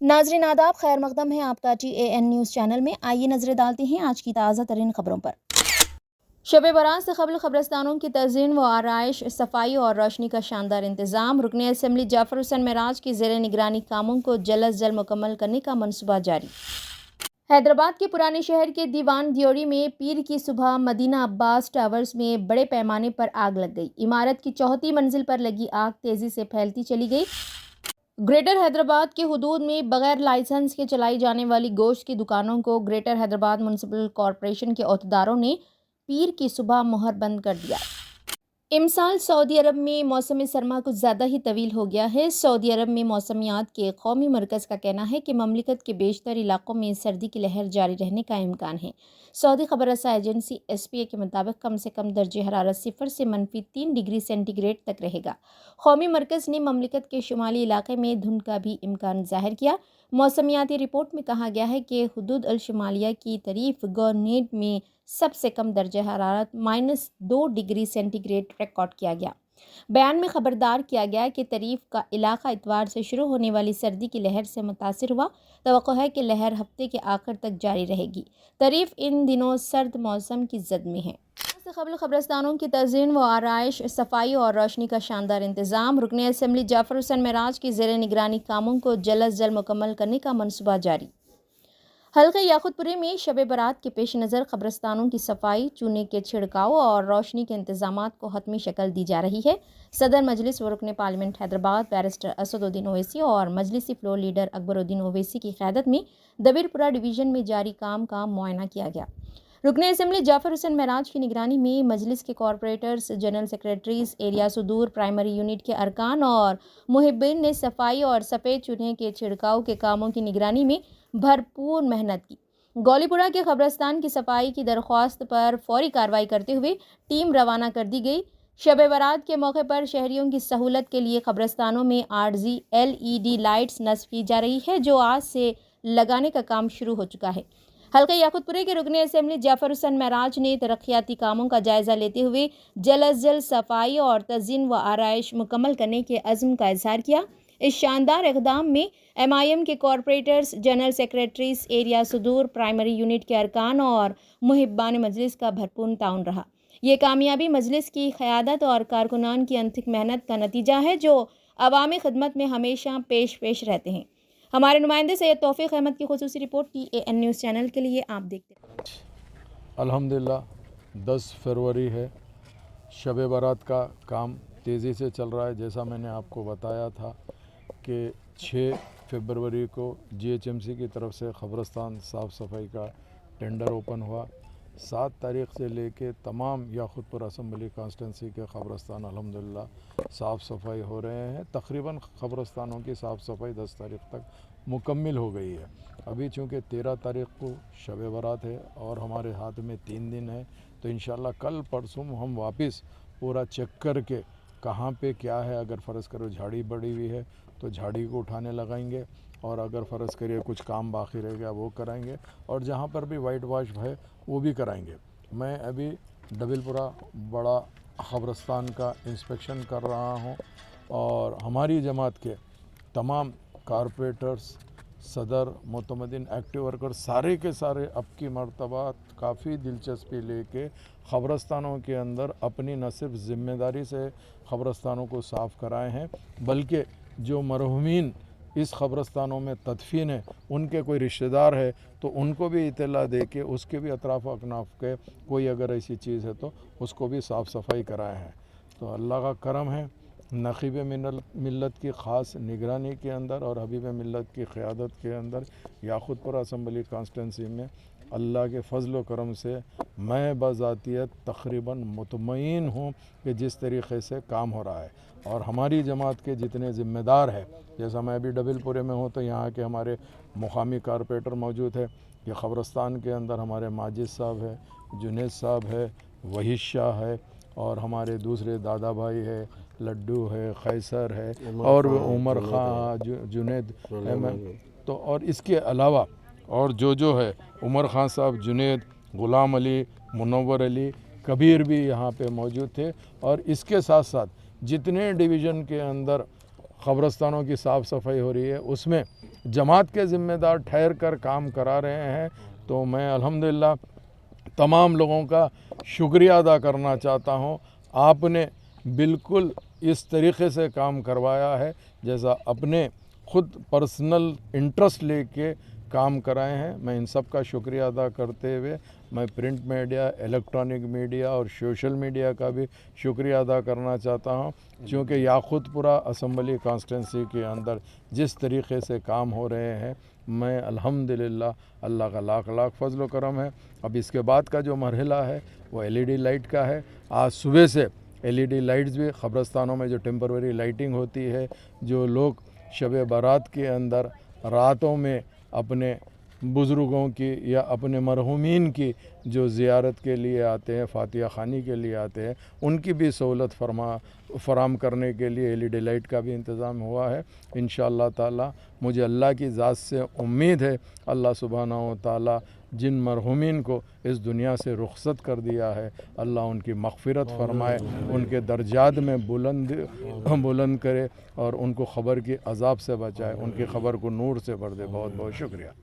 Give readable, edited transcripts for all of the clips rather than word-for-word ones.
नाजरीन आदाब, खैर मकदम है आपका TAN न्यूज़ चैनल में। आइए नजरें डालते हैं आज की ताज़ा तरीन खबरों पर। शब बारात से कबल खबरस्तानों की तज़ीन व आराइश, सफाई और रोशनी का शानदार इंतज़ाम। रुकन असम्बली जाफर हुसैन महराज की ज़ेर निगरानी कामों को जल्द अज जल्द मुकम्मल करने का मनसूबा जारी। हैदराबाद के पुराने शहर के दीवान दियोरी में पीर की सुबह मदीना अब्बास टावर्स में बड़े पैमाने पर आग लग गई। इमारत की चौथी मंजिल पर लगी आग तेज़ी से फैलती चली गई। ग्रेटर हैदराबाद के हुदूद में बगैर लाइसेंस के चलाई जाने वाली गोश्त की दुकानों को ग्रेटर हैदराबाद म्युनिसिपल कॉरपोरेशन के अहदेदारों ने पीर की सुबह मोहर बंद कर दिया। इमसाल सऊदी अरब में मौसम सरमा कुछ ज़्यादा ही तवील हो गया है। सऊदी अरब में मौसमियात के कौमी मरकज़ का कहना है कि ममलिकत के बेशतर इलाकों में सर्दी की लहर जारी रहने का इम्कान है। सऊदी खबर रसा एजेंसी SPA के मुताबिक कम से कम दर्जे हरारत 0 से -3 डिग्री सेंटीग्रेड तक रहेगा। कौमी मरकज़ ने ममलिकत के शुमाली इलाके में धुंध का भी इम्कान ज़ाहिर किया। मौसमियाती रिपोर्ट में कहा गया है कि हुदूद अल शुमालिया की तरीफ गवर्नेड में सबसे कम दर्जा हरारत -2 डिग्री सेंटीग्रेड रिकॉर्ड किया गया। बयान में खबरदार किया गया कि तरीफ का इलाका इतवार से शुरू होने वाली सर्दी की लहर से मुतासिर हुआ। तवक्को है कि लहर हफ्ते के आखिर तक जारी रहेगी। तरीफ इन दिनों सर्द मौसम की जद में है। से कबल खबरस्तानों की तज़ीन व आराइश, सफाई और रोशनी का शानदार इंतज़ाम। रुकन असम्बली जाफर हुसैन महराज की ज़ेर निगरानी कामों को जल्द अज जल्द मुकम्मल करने का मनसूबा जारी। हल्के याकुतपुरे में शब बारात के पेश नज़र कब्रस्तानों की सफाई, चूने के छिड़काव और रोशनी के इंतजामात को हतमी शक्ल दी जा रही है। सदर मजलिस व रुकन पार्लियामेंट हैदराबाद बैरिस्टर असदुद्दीन ओवैसी और मजलिसी फ्लोर लीडर अकबरुद्दीन ओवैसी की क़यादत में दबीरपुरा डिवीज़न में जारी काम का मुआयना किया गया। रुकन असम्बली जाफर हुसैन महराज की निगरानी में मजलिस के कॉरपोरेटर्स, जनरल सेक्रेटरीज, एरिया सुदूर प्राइमरी यूनिट के अरकान और मुहिब्बीन ने सफाई और सफ़ेद चूने के छिड़काव के कामों की निगरानी में भरपूर मेहनत की। गौलीपुरा के कब्रस्तान की सफाई की दरख्वास्त पर फौरी कार्रवाई करते हुए टीम रवाना कर दी गई। शब बारात के मौके पर शहरियों की सहूलत के लिए कब्रस्तानों में आर्जी LED लाइट्स नस्ब की जा रही है, जो आज से लगाने का काम शुरू हो चुका है। हल्का याकुतपुरे के रुकन असम्बली जाफर हुसैन महराज ने तरक्याती कामों का जायज़ा लेते हुए जल्द अज जल्द सफाई और तज़ीन व आराइश मुकम्मल करने के अज़्म का इज़हार किया। इस शानदार इक़दाम में MIM के कॉरपोरेटर्स, जनरल सेक्रेटरीज, एरिया सुदूर प्राइमरी यूनिट के अरकान और मुहिब्बान मजलिस का भरपूर ताउन रहा। ये कामयाबी मजलिस की क़यादत और कारकुनान की अनथिक मेहनत का नतीजा है, जो अवामी खिदमत में हमेशा पेश रहते हैं। हमारे नुमाइंदे सैयद तौफीक अहमद की खुसूसी रिपोर्ट TAN न्यूज़ चैनल के लिए आप देखते हैं। अल्हम्दुलिल्लाह 10 फरवरी है। शब बारात का काम तेज़ी से चल रहा है। जैसा मैंने आपको बताया था कि 6 फरवरी को GHMC की तरफ से ख़बरस्तान साफ़ सफाई का टेंडर ओपन हुआ। 7 तारीख़ से लेके तमाम याकुतपुर असम्बली कॉन्स्टिट्यूंसी के ख़बरस्तान अल्हम्दुलिल्लाह साफ़ सफाई हो रहे हैं। तकरीबन ख़बरस्तानों की साफ़ सफाई 10 तारीख़ तक मुकम्मल हो गई है। अभी चूँकि 13 तारीख़ को शब बारात है और हमारे हाथ में 3 दिन है, तो इंशाअल्लाह कल परसों हम वापस पूरा चेक करके कहाँ पे क्या है, अगर फ़र्ज़ करो झाड़ी बढ़ी हुई है तो झाड़ी को उठाने लगाएंगे, और अगर फ़र्ज़ करिए कुछ काम बाकी रह गया वो कराएंगे, और जहाँ पर भी वाइट वाश है वो भी कराएंगे। मैं अभी डबिलपुरा बड़ा ख़बरस्तान का इंस्पेक्शन कर रहा हूँ, और हमारी जमात के तमाम कारपोरेटर्स, सदर, मुतमदीन, एक्टिव वर्कर सारे के सारे अब की मरतबा काफ़ी दिलचस्पी लेके ख़बरस्तानों के अंदर अपनी न सिर्फ ज़िम्मेदारी से ख़बरस्तानों को साफ़ कराए हैं, बल्कि जो मरहूमीन इस ख़बरस्तानों में तदफीन है, उनके कोई रिश्तेदार है तो उनको भी इत्तला दे के उसके भी अतराफ़ अकनाफ के कोई अगर ऐसी चीज़ है तो उसको भी साफ़ सफाई कराए हैं। तो अल्लाह का करम है, नक़ीब मिल्लत की ख़ास निगरानी के अंदर और हबीब मिल्लत की क़यादत के अंदर याकुतपुर असम्बली कॉन्स्टिट्यूंसी में अल्लाह के फ़ज़ल व करम से मैं बज़ातियत तक़रीबन मुतमईन हूँ कि जिस तरीक़े से काम हो रहा है। और हमारी जमात के जितने ज़िम्मेदार हैं, जैसा मैं अभी डबिलपुरे में हूँ तो यहाँ के हमारे मुकामी कारपोरेटर मौजूद है। ये ख़बरस्तान के अंदर हमारे माजिद साहब है, जुनेद साहब है, वहीद शाह है, और हमारे दूसरे दादा भाई है, लड्डू है, कैसर है, और उमर ख़ान, जुनेद तो, और इसके अलावा और जो है उमर ख़ान साहब, जुनेद, ग़ुलाम अली, मुनव्वर अली, कबीर भी यहाँ पे मौजूद थे। और इसके साथ साथ जितने डिवीज़न के अंदर ख़बरस्तानों की साफ़ सफाई हो रही है उसमें जमात के ज़िम्मेदार ठहर कर काम करा रहे हैं। तो मैं अल्हम्दुलिल्लाह तमाम लोगों का शुक्रिया अदा करना चाहता हूँ। आपने बिल्कुल इस तरीक़े से काम करवाया है जैसा अपने ख़ुद पर्सनल इंटरेस्ट लेके काम कराए हैं। मैं इन सब का शुक्रिया अदा करते हुए मैं प्रिंट मीडिया, इलेक्ट्रॉनिक मीडिया और सोशल मीडिया का भी शुक्रिया अदा करना चाहता हूं, क्योंकि याकूतपुरा असम्बली कॉन्स्टिट्यूंसी के अंदर जिस तरीक़े से काम हो रहे हैं, मैं अल्हम्दुलिल्लाह अल्लाह का लाख लाख फजल व करम है। अब इसके बाद का जो मरहला है वो LED लाइट का है। आज सुबह से LED लाइट्स भी क़ब्रस्तानों में जो टेम्पररी लाइटिंग होती है, जो लोग शब बारात के अंदर रातों में अपने बुज़ुर्गों की या अपने मरहूमीन की जो ज़ियारत के लिए आते हैं, फ़ातिहा ख़ानी के लिए आते हैं, उनकी भी सहूलत फराम करने के लिए LED लाइट का भी इंतज़ाम हुआ है। इंशाअल्लाह ताला मुझे अल्लाह की ज़ात से उम्मीद है, अल्लाह सुब्हानहू व तआला जिन मरहूमीन को इस दुनिया से रुख़सत कर दिया है, अल्लाह उनकी मग़फ़िरत फ़रमाए, उनके दर्जात में बुलंद करे और उनको ख़बर की अज़ाब से बचाए, उनकी ख़बर को नूर से भर दे। बहुत बहुत शुक्रिया।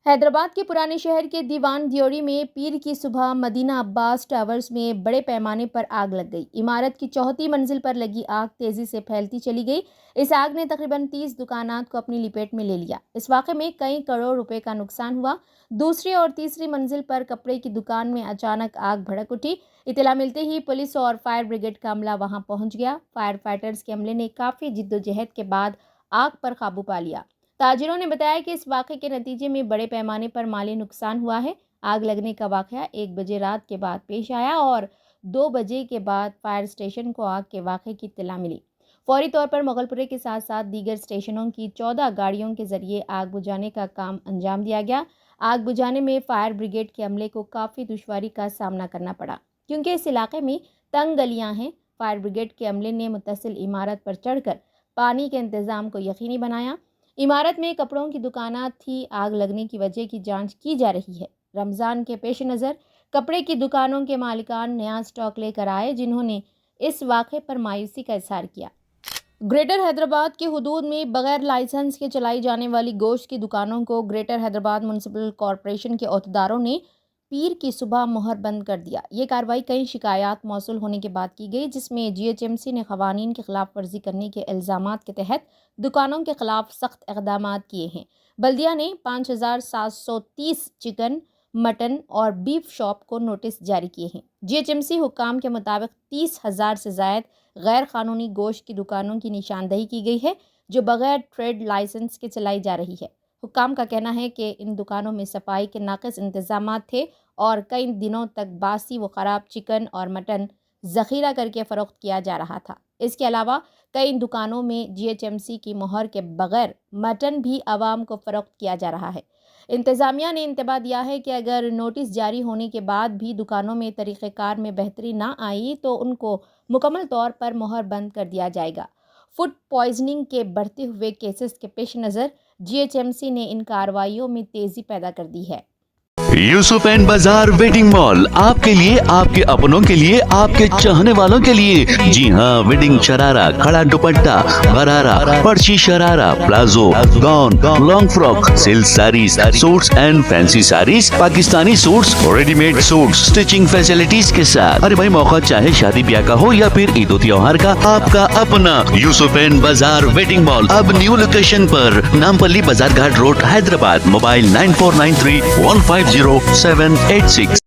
हैदराबाद के पुराने शहर के दीवान दियोरी में पीर की सुबह मदीना अब्बास टावर्स में बड़े पैमाने पर आग लग गई। इमारत की 4थी मंजिल पर लगी आग तेजी से फैलती चली गई। इस आग ने तकरीबन 30 दुकानात को अपनी लपेट में ले लिया। इस वाक़े में कई करोड़ रुपए का नुकसान हुआ। दूसरी और तीसरी मंजिल पर कपड़े की दुकान में अचानक आग भड़क उठी। इत्तला मिलते ही पुलिस और फायर ब्रिगेड का अमला वहां पहुंच गया। फायर फाइटर्स के अमले ने काफ़ी जिद्दोजहद के बाद आग पर काबू पा लिया। ताजिरों ने बताया कि इस वाक़े के नतीजे में बड़े पैमाने पर माली नुकसान हुआ है। आग लगने का वाक़या 1 बजे रात के बाद पेश आया और 2 बजे के बाद फायर स्टेशन को आग के वाक़े की इत्तला मिली। फौरी तौर पर मोगलपुरे के साथ साथ दीगर स्टेशनों की 14 गाड़ियों के ज़रिए आग बुझाने का काम अंजाम दिया गया। आग बुझाने में फायर ब्रिगेड के अमले को काफ़ी दुश्वारी का सामना करना पड़ा, क्योंकि इस इलाके में तंग गलियाँ हैं। फायर ब्रिगेड के अमले ने मुत्तसिल इमारत पर चढ़कर पानी के इंतज़ाम को यकीनी बनाया। इमारत में कपड़ों की दुकानात थी। आग लगने की वजह की जांच की जा रही है। रमज़ान के पेश नज़र कपड़े की दुकानों के मालिकान नया स्टॉक लेकर आए, जिन्होंने इस वाक़े पर मायूसी का इज़हार किया। ग्रेटर हैदराबाद के हुदूद में बगैर लाइसेंस के चलाई जाने वाली गोश्त की दुकानों को ग्रेटर हैदराबाद म्युनिसिपल कॉरपोरेशन के अहदेदारों ने पीर की सुबह मोहर बंद कर दिया। ये कार्रवाई कई शिकायत मौसूल होने के बाद की गई, जिसमें GHMC ने क़वानीन की खिलाफ वर्जी करने के इल्ज़ामात के तहत दुकानों के खिलाफ सख्त इक़दामात किए हैं। बल्दिया ने 5730 चिकन, मटन और बीफ शॉप को नोटिस जारी किए हैं। GHMC हुक्काम के मुताबिक 30,000 से ज़ायद गैर क़ानूनी गोश्त की दुकानों की निशानदही की गई है, जो बग़ैर ट्रेड लाइसेंस के चलाई जा रही है। हुक्काम का कहना है कि इन दुकानों में सफाई के नाक़िस इंतज़ामात थे और कई दिनों तक बासी व ख़राब चिकन और मटन ज़ख़ीरा करके फ़रोख्त किया जा रहा था। इसके अलावा कई दुकानों में GHMC की मोहर के बग़ैर मटन भी आवाम को फ़रोख्त किया जा रहा है। इंतज़ामिया ने इंतबाह दिया है कि अगर नोटिस जारी होने के बाद भी दुकानों में तरीक़ेकार में बेहतरी ना आई तो उनको मुकम्मल तौर पर मोहर बंद कर दिया जाएगा। फूड पॉइजनिंग के बढ़ते हुए केसेस के पेश नज़र GHMC ने इन कार्रवाइयों में तेज़ी पैदा कर दी है। यूसुफ एंड बाजार वेडिंग मॉल आपके लिए, आपके अपनों के लिए, आपके चाहने वालों के लिए। जी हाँ, वेडिंग शरारा, खड़ा दुपट्टा, गरारा, पर्ची sharara, palazzo, gown, long frock, silk saris, suits and fancy saris, Pakistani suits, readymade suits, stitching facilities के साथ। अरे भाई, मौका चाहे शादी ब्याह का हो या फिर ईद त्योहार का, आपका अपना यूसुफ एंड बाजार वेडिंग मॉल अब न्यू लोकेशन पर, नामपल्ली बाजार घाट रोड, हैदराबाद। मोबाइल 9493150786।